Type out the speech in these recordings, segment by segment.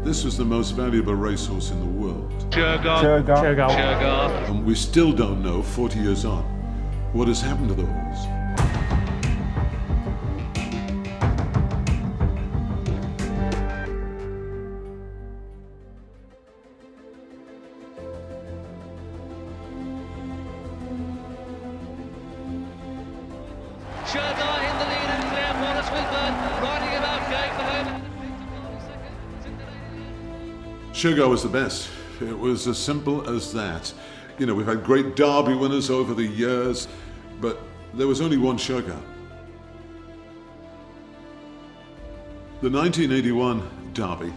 This was the most valuable racehorse in the world. Shergar. And we still don't know, 40 years on, what has happened to the horse. Shergar in the lead and clear for us with Bird, riding about, going for home. Shergar was the best. It was as simple as that. You know, we've had great Derby winners over the years, but there was only one Shergar. The 1981 Derby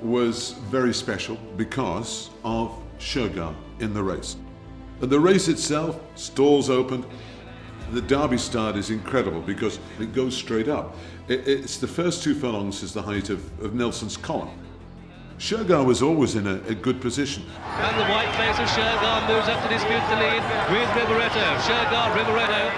was very special because of Shergar in the race. And the race itself, stalls opened. The Derby start is incredible because it goes straight up. It's the first 2 furlongs is the height of Nelson's column. Shergar was always in a good position. And the white face of Shergar moves up to dispute the lead with Rigoretto. Shergar, Rigoretto.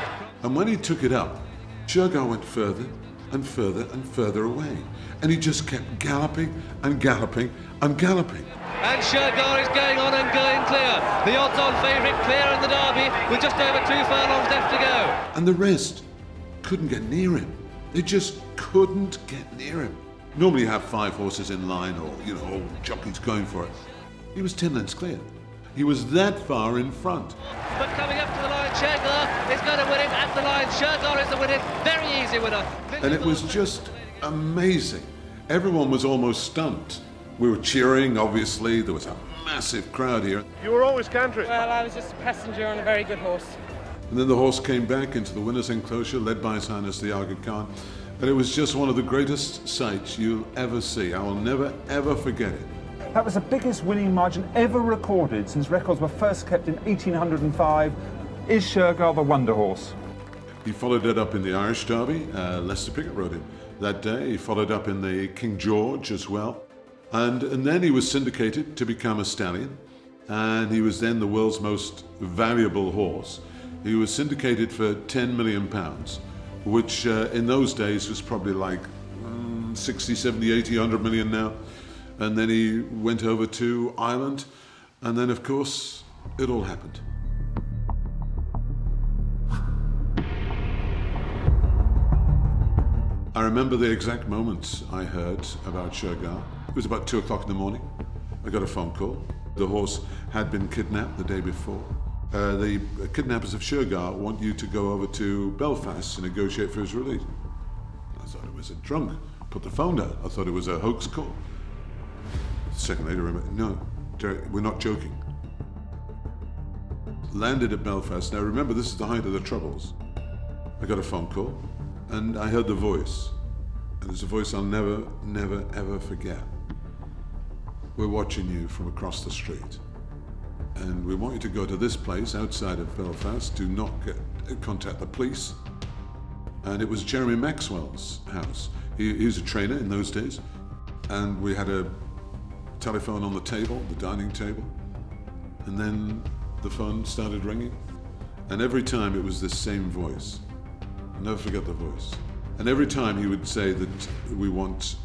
And when he took it up, Shergar went further and further and further away. And he just kept galloping and galloping and galloping. And Shergar is going on and going clear. The odds-on favourite clear in the Derby with just over 2 furlongs left to go. And the rest couldn't get near him. They just couldn't get near him. Normally you have 5 horses in line or, you know, all jockeys going for it. He was 10 lengths clear. He was that far in front. But coming up to the line, Shergar is going to win it at the line. Shergar is the winner. Very easy winner. And it was just amazing. Everyone was almost stunned. We were cheering, obviously. There was a massive crowd here. You were always country. Well, I was just a passenger on a very good horse. And then the horse came back into the winner's enclosure, led by His Highness the Aga Khan. And it was just one of the greatest sights you'll ever see. I will never, ever forget it. That was the biggest winning margin ever recorded since records were first kept in 1805. Is Shergar the Wonder Horse? He followed it up in the Irish Derby. Lester Pickett rode him that day. He followed up in the King George as well. And then he was syndicated to become a stallion. And he was then the world's most valuable horse. He was syndicated for £10 million, which in those days was probably like 60, 70, 80, 100 million now. And then he went over to Ireland. And then, of course, it all happened. I remember the exact moment I heard about Shergar. It was about 2 o'clock in the morning. I got a phone call. The horse had been kidnapped the day before. The kidnappers of Shergar want you to go over to Belfast to negotiate for his release. I thought it was a drunk. Put the phone down. I thought it was a hoax call. A second later, I remember, no, Derek, we're not joking. Landed at Belfast. Now remember, this is the height of the Troubles. I got a phone call and I heard the voice. And it's a voice I'll never, never, ever forget. We're watching you from across the street. And we want you to go to this place outside of Belfast. Do not contact the police. And it was Jeremy Maxwell's house. He was a trainer in those days. And we had a telephone on the table, the dining table. And then the phone started ringing. And every time it was this same voice. I'll never forget the voice. And every time he would say that we want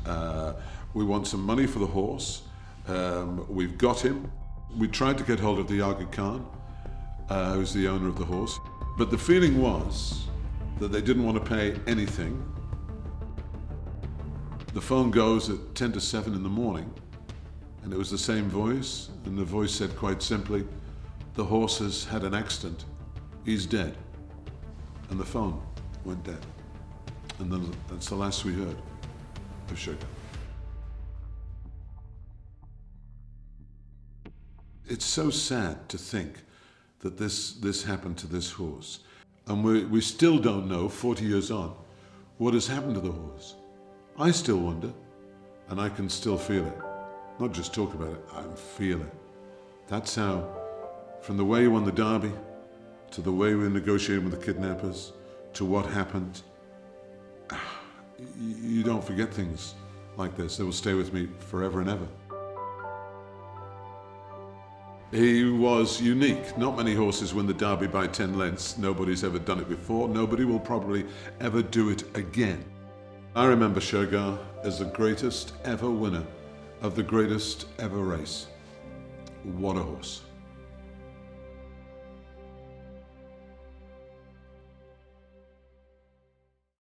some money for the horse. We've got him. We tried to get hold of the Aga Khan, who's the owner of the horse. But the feeling was that they didn't want to pay anything. The phone goes at 10 to 7 in the morning, and it was the same voice, and the voice said quite simply, the horse has had an accident. He's dead. And the phone went dead. And then that's the last we heard of Shergar. It's so sad to think that this happened to this horse. And we still don't know, 40 years on, what has happened to the horse. I still wonder, and I can still feel it. Not just talk about it, I feel it. That's how, from the way he won the Derby, to the way we negotiated with the kidnappers, to what happened, you don't forget things like this. They will stay with me forever and ever. He was unique. Not many horses win the Derby by 10 lengths. Nobody's ever done it before. Nobody will probably ever do it again. I remember Shergar as the greatest ever winner of the greatest ever race. What a horse.